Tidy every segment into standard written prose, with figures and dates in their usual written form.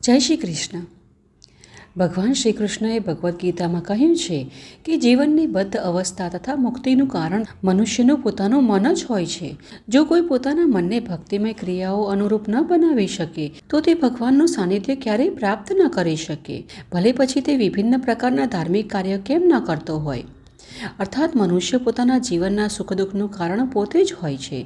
જય શ્રી કૃષ્ણ. ભગવાન શ્રી કૃષ્ણએ ભગવદ્ ગીતામાં કહ્યું છે કે જીવનની બદ્ધ અવસ્થા તથા મુક્તિનું કારણ મનુષ્યનું પોતાનું મન જ હોય છે. જો કોઈ પોતાના મનને ભક્તિમય ક્રિયાઓ અનુરૂપ ન બનાવી શકે તો તે ભગવાનનું સાનિધ્ય ક્યારેય પ્રાપ્ત ન કરી શકે, ભલે પછી તે વિભિન્ન પ્રકારના ધાર્મિક કાર્ય કેમ ન કરતો હોય. અર્થાત મનુષ્ય પોતાના જીવનના સુખ દુઃખનું કારણ પોતે જ હોય છે.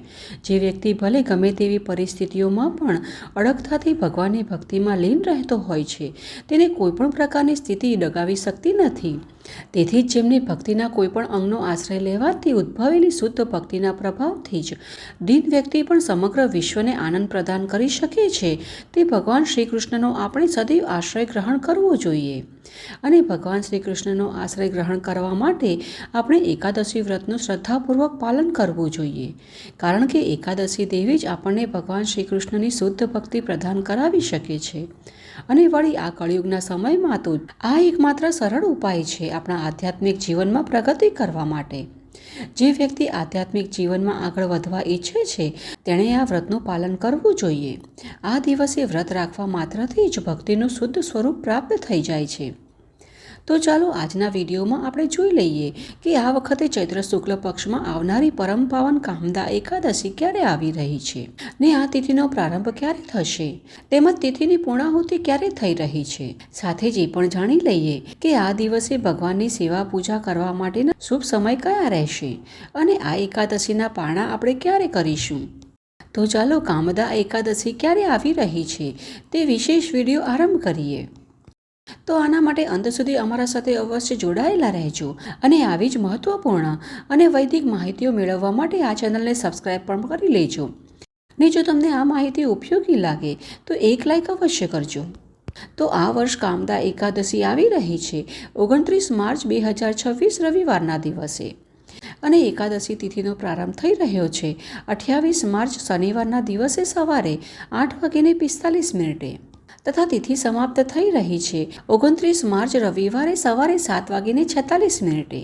જે વ્યક્તિ ભલે ગમે તેવી પરિસ્થિતિઓમાં પણ અડગતાથી ભગવાનની ભક્તિમાં લીન રહેતો હોય છે તેને કોઈપણ પ્રકારની સ્થિતિ ડગાવી શકતી નથી. તેથી જ જેમને ભક્તિના કોઈપણ અંગનો આશ્રય લેવાથી ઉદ્ભવેલી શુદ્ધ ભક્તિના પ્રભાવથી જ દીન વ્યક્તિ પણ સમગ્ર વિશ્વને આનંદ પ્રદાન કરી શકે છે, તે ભગવાન શ્રી કૃષ્ણનો આપણે સદૈવ આશ્રય ગ્રહણ કરવો જોઈએ. અને ભગવાન શ્રી કૃષ્ણનો આશ્રય ગ્રહણ કરવા માટે આપણે એકાદશી વ્રતનું શ્રદ્ધાપૂર્વક પાલન કરવું જોઈએ, કારણ કે એકાદશી દેવી જ આપણને ભગવાન શ્રી કૃષ્ણની શુદ્ધ ભક્તિ પ્રદાન કરાવી શકે છે. અને વળી આ કળિયુગના સમયમાં તો આ એકમાત્ર સરળ ઉપાય છે આપણા આધ્યાત્મિક જીવનમાં પ્રગતિ કરવા માટે. જે વ્યક્તિ આધ્યાત્મિક જીવનમાં આગળ વધવા ઈચ્છે છે તેણે આ વ્રતનું પાલન કરવું જોઈએ. આ દિવસે વ્રત રાખવા માત્રથી જ ભક્તિનું શુદ્ધ સ્વરૂપ પ્રાપ્ત થઈ જાય છે. તો ચાલો આજના વિડીયોમાં આપણે જોઈ લઈએ કે આ વખતે ચૈત્ર શુક્લ પક્ષમાં આવનારી પરમ પાવન કામદા એકાદશી ક્યારે આવી રહી છે ને આ તિથિનો પ્રારંભ ક્યારે થશે, તેમજ તિથિની પૂર્ણાહુતિ ક્યારે થઈ રહી છે. સાથે જ એ પણ જાણી લઈએ કે આ દિવસે ભગવાનની સેવા પૂજા કરવા માટેના શુભ સમય કયા રહેશે અને આ એકાદશીના પારણા આપણે ક્યારે કરીશું. તો ચાલો કામદા એકાદશી ક્યારે આવી રહી છે તે વિશેષ વિડીયો આરંભ કરીએ. તો આના માટે અંત સુધી અમારા સાથે અવશ્ય જોડાયેલા રહેજો અને આવી જ મહત્વપૂર્ણ અને વૈદિક માહિતીઓ મેળવવા માટે આ ચેનલને સબસ્ક્રાઈબ પણ કરી લેજો. ને જો તમને આ માહિતી ઉપયોગી લાગે તો એક લાઈક અવશ્ય કરજો. તો આ વર્ષ કામદા એકાદશી આવી રહી છે 29 માર્ચ 2026 રવિવારના દિવસે અને એકાદશી તિથિનો પ્રારંભ થઈ રહ્યો છે 28 માર્ચ શનિવારના દિવસે સવારે 8:45 તથા તિથિ સમાપ્ત થઈ રહી છે 29 માર્ચ રવિવારે સવારે 7:46.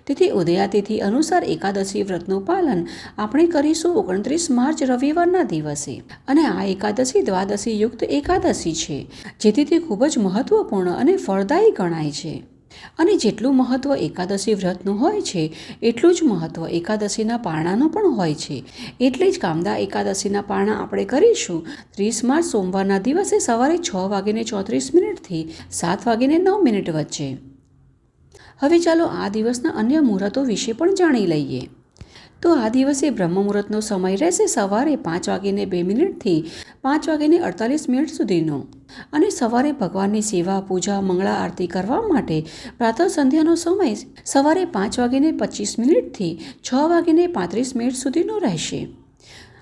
તેથી ઉદયાતિથિ અનુસાર એકાદશી વ્રતનું પાલન આપણે કરીશું 29 માર્ચ રવિવારના દિવસે. અને આ એકાદશી દ્વાદશી યુક્ત એકાદશી છે, જેથી તે ખૂબ જ મહત્વપૂર્ણ અને ફળદાયી ગણાય છે. અને જેટલું મહત્વ એકાદશી વ્રતનું હોય છે એટલું જ મહત્વ એકાદશીના પારણાનું પણ હોય છે. એટલે જ કામદા એકાદશીના પારણા આપણે કરીશું 30 માર્ચ સોમવારના દિવસે સવારે 6:34 થી 7:09 વચ્ચે. હવે ચાલો આ દિવસના અન્ય મુહૂર્તો વિશે પણ જાણી લઈએ. તો આ દિવસે બ્રહ્મ મુહૂર્તનો સમય રહેશે સવારે 5:02 થી 5:48 સુધીનો. અને સવારે ભગવાનની સેવા પૂજા મંગળા આરતી કરવા માટે પ્રાતઃ સંધ્યાનો સમય સવારે 5:25 થી 6:35 સુધીનો રહેશે.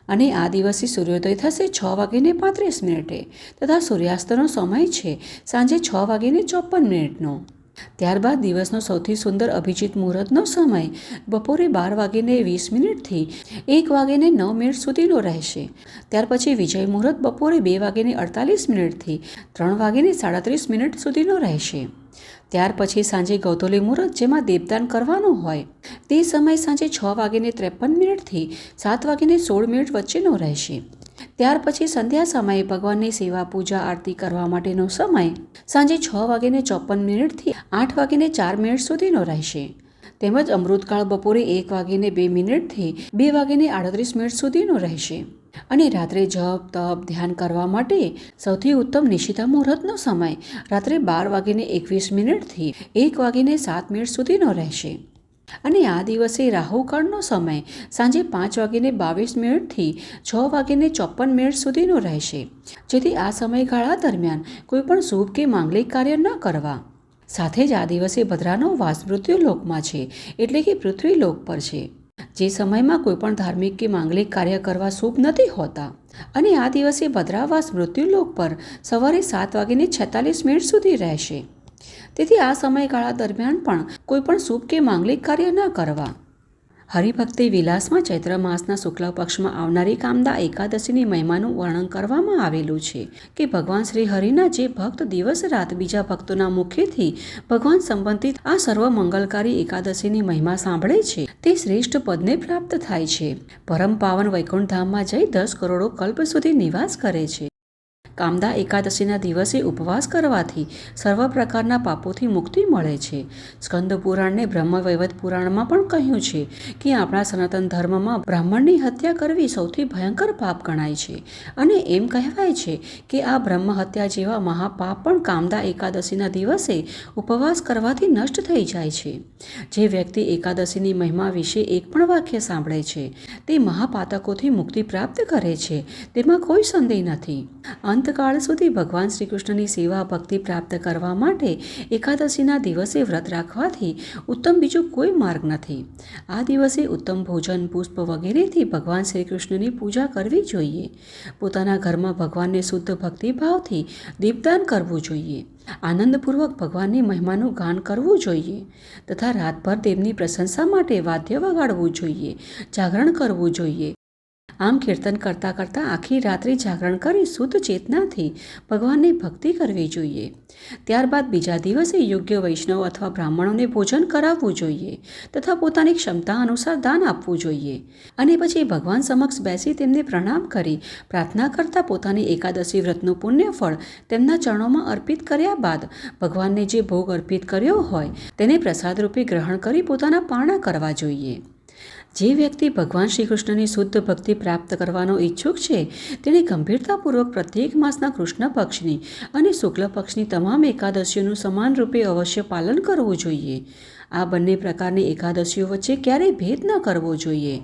અને આ દિવસે સૂર્યોદય થશે 6:35 તથા સૂર્યાસ્તનો સમય છે સાંજે 6:54. ત્યારબાદ દિવસનો સૌથી સુંદર અભિજીત મુહૂર્તનો સમય બપોરે 12:20 થી 1:09 સુધીનો રહેશે. ત્યાર પછી વિજય મુહૂર્ત બપોરે 2:48 થી 3:37 સુધીનો રહેશે. ત્યાર પછી સાંજે ગૌધોલી મુહૂર્ત જેમાં દીપદાન કરવાનું હોય તે સમય સાંજે 6:53 થી 7:16 વચ્ચેનો રહેશે. ત્યાર પછી સંધ્યા સમયે ભગવાનની સેવા પૂજા આરતી કરવા માટેનો સમય સાંજે 6:54 થી 8:04 સુધીનો રહેશે. તેમજ અમૃતકાળ બપોરે 1:02 થી 2:38 સુધીનો રહેશે. અને રાત્રે જપ તપ ધ્યાન કરવા માટે સૌથી ઉત્તમ નિશિતા મુહૂર્તનો સમય રાત્રે 12:21 થી 1:07 સુધીનો રહેશે. અને આ દિવસે રાહુકાળનો સમય સાંજે 5:22 થી 6:54 સુધીનો રહેશે. જેથી આ સમયગાળા દરમિયાન કોઈ પણ શુભ કે માંગલિક કાર્ય ન કરવા. સાથે જ આ દિવસે ભદ્રાનો વાસ મૃત્યુલોકમાં છે, એટલે કે પૃથ્વી લોક પર છે, જે સમયમાં કોઈ પણ ધાર્મિક કે માંગલિક કાર્ય કરવા શુભ નથી હોતા. અને આ દિવસે ભદ્રાવાસ મૃત્યુલોક પર સવારે 7:46 સુધી રહેશે. તેથી આ સમયગાળા દરમિયાન પણ કોઈ પણ શુભ કે માંગલિક કાર્ય ન કરવા. હરિભક્તિ વિલાસમાં ચૈત્ર માસના શુક્લ પક્ષમાં આવનારી કામદા એકાદશીની મહિમાનું વર્ણન કરવામાં આવેલું છે કે ભગવાન શ્રી હરિના જે ભક્ત દિવસ રાત બીજા ભક્તોના મુખેથી ભગવાન સંબંધિત આ સર્વ મંગલકારી એકાદશીની મહિમા સાંભળે છે તે શ્રેષ્ઠ પદને પ્રાપ્ત થાય છે. પરમ પાવન વૈકુંઠ ધામમાં જઈ 10 કરોડો કલ્પ સુધી નિવાસ કરે છે. કામદા એકાદશીના દિવસે ઉપવાસ કરવાથી સર્વ પ્રકારના પાપોથી મુક્તિ મળે છે. સ્કંદ પુરાણને બ્રહ્મવૈવર્ત પુરાણમાં પણ કહ્યું છે કે આપણા સનાતન ધર્મમાં બ્રાહ્મણની હત્યા કરવી સૌથી ભયંકર પાપ ગણાય છે અને એમ કહેવાય છે કે આ બ્રહ્મ હત્યા જેવા મહાપાપ પણ કામદા એકાદશીના દિવસે ઉપવાસ કરવાથી નષ્ટ થઈ જાય છે. જે વ્યક્તિ એકાદશીની મહિમા વિશે એક પણ વાક્ય સાંભળે છે તે મહાપાતકોથી મુક્તિ પ્રાપ્ત કરે છે, તેમાં કોઈ સંદેહ નથી. અંતકાળ સુધી ભગવાન શ્રી કૃષ્ણની સેવા ભક્તિ પ્રાપ્ત કરવા માટે એકાદશીના દિવસે વ્રત રાખવાથી ઉત્તમ બીજો કોઈ માર્ગ નથી. આ દિવસે ઉત્તમ ભોજન, પુષ્પ વગેરેથી ભગવાન શ્રી કૃષ્ણની પૂજા કરવી જોઈએ. પોતાના ઘરમાં ભગવાનને શુદ્ધ ભક્તિભાવથી દીપદાન કરવું જોઈએ. આનંદપૂર્વક ભગવાનની મહિમાનું ગાન કરવું જોઈએ તથા રાતભર તેમની પ્રશંસા માટે વાદ્ય વગાડવું જોઈએ, જાગરણ કરવું જોઈએ. આમ કીર્તન કરતાં કરતાં આખી રાત્રિ જાગરણ કરી શુદ્ધ ચેતનાથી ભગવાનની ભક્તિ કરવી જોઈએ. ત્યારબાદ બીજા દિવસે યોગ્ય વૈષ્ણવ અથવા બ્રાહ્મણોને ભોજન કરાવવું જોઈએ તથા પોતાની ક્ષમતા અનુસાર દાન આપવું જોઈએ અને પછી ભગવાન સમક્ષ બેસી તેમને પ્રણામ કરી પ્રાર્થના કરતાં પોતાની એકાદશી વ્રતનું પુણ્યફળ તેમના ચરણોમાં અર્પિત કર્યા બાદ ભગવાનને જે ભોગ અર્પિત કર્યો હોય તેને પ્રસાદ રૂપે ગ્રહણ કરી પોતાના પારણા કરવા જોઈએ. જે વ્યક્તિ ભગવાન શ્રી કૃષ્ણની શુદ્ધ ભક્તિ પ્રાપ્ત કરવાનો ઈચ્છુક છે તેણે ગંભીરતાપૂર્વક પ્રત્યેક માસના કૃષ્ણ પક્ષની અને શુક્લ પક્ષની તમામ એકાદશીઓનું સમાન રૂપે અવશ્ય પાલન કરવું જોઈએ. આ બંને પ્રકારની એકાદશીઓ વચ્ચે ક્યારેય ભેદ ન કરવો જોઈએ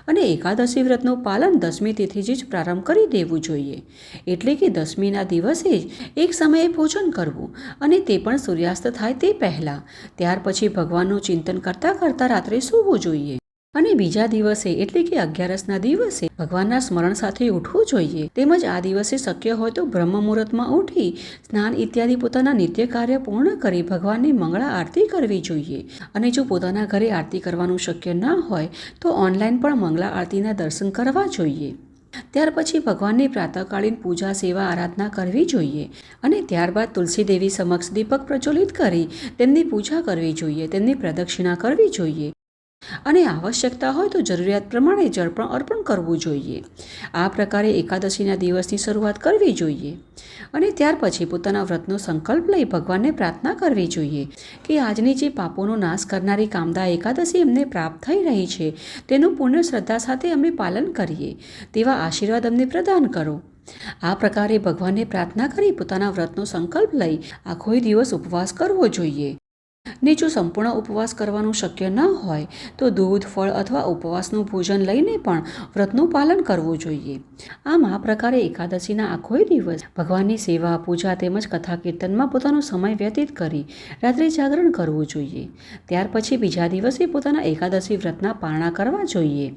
અને એકાદશી વ્રતનું પાલન 10મી તિથિથી જ પ્રારંભ કરી દેવું જોઈએ. એટલે કે 10મીના દિવસે જ એક સમયે ભોજન કરવું અને તે પણ સૂર્યાસ્ત થાય તે પહેલાં. ત્યાર પછી ભગવાનનું ચિંતન કરતાં કરતાં રાત્રે સૂવું જોઈએ અને બીજા દિવસે એટલે કે 11સના દિવસે ભગવાનના સ્મરણ સાથે ઉઠવું જોઈએ. તેમજ આ દિવસે શક્ય હોય તો બ્રહ્મ મુહૂર્તમાં ઉઠી સ્નાન ઇત્યાદિ પોતાના નિત્ય કાર્ય પૂર્ણ કરી ભગવાનની મંગળા આરતી કરવી જોઈએ. અને જો પોતાના ઘરે આરતી કરવાનું શક્ય ન હોય તો ઓનલાઈન પણ મંગળા આરતીના દર્શન કરવા જોઈએ. ત્યાર પછી ભગવાનની પ્રાતઃકાલીન પૂજા, સેવા, આરાધના કરવી જોઈએ અને ત્યારબાદ તુલસી દેવી સમક્ષ દીપક પ્રજ્વલિત કરી તેમની પૂજા કરવી જોઈએ, તેમની પ્રદક્ષિણા કરવી જોઈએ અને આવશ્યકતા હોય તો જરૂરિયાત પ્રમાણે જળ પણ અર્પણ કરવું જોઈએ. આ પ્રકારે એકાદશીના દિવસની શરૂઆત કરવી જોઈએ અને ત્યાર પછી પોતાના વ્રતનો સંકલ્પ લઈ ભગવાનને પ્રાર્થના કરવી જોઈએ કે આજની જે પાપોનો નાશ કરનારી કામદા એકાદશી અમને પ્રાપ્ત થઈ રહી છે તેનું પૂર્ણ શ્રદ્ધા સાથે અમે પાલન કરીએ તેવા આશીર્વાદ અમને પ્રદાન કરો. આ પ્રકારે ભગવાનને પ્રાર્થના કરી પોતાના વ્રતનો સંકલ્પ લઈ આખો દિવસ ઉપવાસ કરવો જોઈએ. ને જો સંપૂર્ણ ઉપવાસ કરવાનું શક્ય ન હોય તો દૂધ, ફળ અથવા ઉપવાસનું ભોજન લઈને પણ વ્રતનું પાલન કરવું જોઈએ. આમ આ પ્રકારે એકાદશીના આખો દિવસ ભગવાનની સેવા, પૂજા તેમજ કથા કીર્તનમાં પોતાનો સમય વ્યતીત કરી રાત્રે જાગરણ કરવું જોઈએ. ત્યાર પછી બીજા દિવસે પોતાના એકાદશી વ્રતના પારણા કરવા જોઈએ.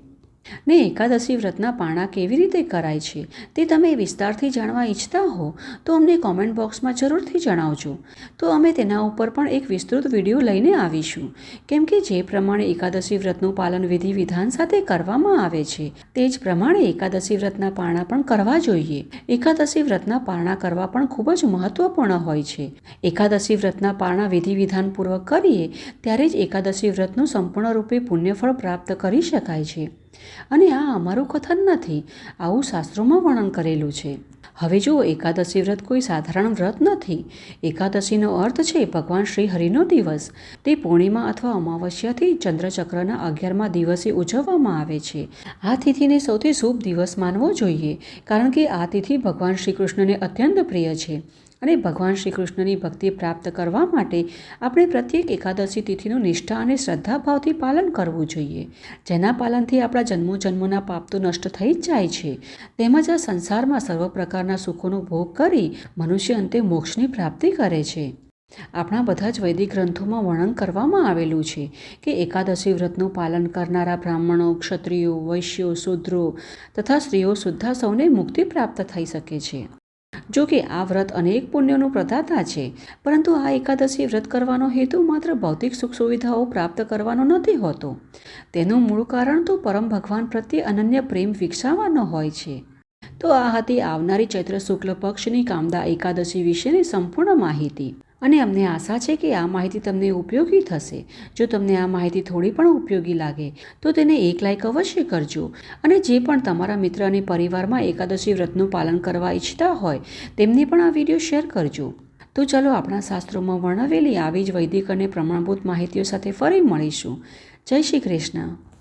ને એકાદશી વ્રતના પારણા કેવી રીતે કરાય છે તે તમે વિસ્તારથી જાણવા ઈચ્છતા હો તો અમને કોમેન્ટ બોક્સમાં જરૂરથી જણાવજો. તો અમે તેના ઉપર પણ એક વિસ્તૃત વિડીયો લઈને આવીશું. કેમ કે જે પ્રમાણે એકાદશી વ્રતનું પાલન વિધિ વિધાન સાથે કરવામાં આવે છે તે જ પ્રમાણે એકાદશી વ્રતના પારણા પણ કરવા જોઈએ. એકાદશી વ્રતના પારણા કરવા પણ ખૂબ જ મહત્વપૂર્ણ હોય છે. એકાદશી વ્રતના પારણા વિધિ વિધાનપૂર્વક કરીએ ત્યારે જ એકાદશી વ્રતનું સંપૂર્ણ રૂપે પુણ્યફળ પ્રાપ્ત કરી શકાય છે. અને આ અમારું કથન નથી, આવું શાસ્ત્રોમાં વર્ણન કરેલું છે. હવે જો એકાદશી વ્રત કોઈ સાધારણ વ્રત નથી. એકાદશીનો અર્થ છે ભગવાન શ્રી હરિનો દિવસ. તે પૂર્ણિમા અથવા અમાવસ્યાથી ચંદ્રચક્રના 11મા દિવસે ઉજવવામાં આવે છે. આ તિથિને સૌથી શુભ દિવસ માનવો જોઈએ કારણ કે આ તિથિ ભગવાન શ્રી કૃષ્ણને અત્યંત પ્રિય છે અને ભગવાન શ્રી કૃષ્ણની ભક્તિ પ્રાપ્ત કરવા માટે આપણે પ્રત્યેક એકાદશી તિથિનું નિષ્ઠા અને શ્રદ્ધાભાવથી પાલન કરવું જોઈએ. જેના પાલનથી આપણા જન્મો જન્મોના પાપ તો નષ્ટ થઈ જ જાય છે તેમજ આ સંસારમાં સર્વ પ્રકારના સુખોનો ભોગ કરી મનુષ્ય અંતે મોક્ષની પ્રાપ્તિ કરે છે. આપણા બધા જ વૈદિક ગ્રંથોમાં વર્ણન કરવામાં આવેલું છે કે એકાદશી વ્રતનું પાલન કરનારા બ્રાહ્મણો, ક્ષત્રિયો, વૈશ્યો, શૂદ્રો તથા સ્ત્રીઓ સુદ્ધા સૌને મુક્તિ પ્રાપ્ત થઈ શકે છે. જો કે આ વ્રત અનેક પુણ્યોનું પ્રદાતા છે, પરંતુ આ એકાદશી વ્રત કરવાનો હેતુ માત્ર ભૌતિક સુખ સુવિધાઓ પ્રાપ્ત કરવાનો નથી હોતો. તેનું મૂળ કારણ તો પરમ ભગવાન પ્રત્યે અનન્ય પ્રેમ વિકસાવવાનો હોય છે. તો આ હતી આવનારી ચૈત્ર શુક્લ પક્ષની કામદા એકાદશી વિશેની સંપૂર્ણ માહિતી. અને અમને આશા છે કે આ માહિતી તમને ઉપયોગી થશે. જો તમને આ માહિતી થોડી પણ ઉપયોગી લાગે તો તેને એક લાઈક અવશ્ય કરજો. અને જે પણ તમારા મિત્ર અને પરિવારમાં એકાદશી વ્રતનું પાલન કરવા ઈચ્છતા હોય તેમને પણ આ વિડીયો શેર કરજો. તો ચાલો આપણા શાસ્ત્રોમાં વર્ણવેલી આવી જ વૈદિક અને પ્રમાણભૂત માહિતીઓ સાથે ફરી મળીશું. જય શ્રી કૃષ્ણ.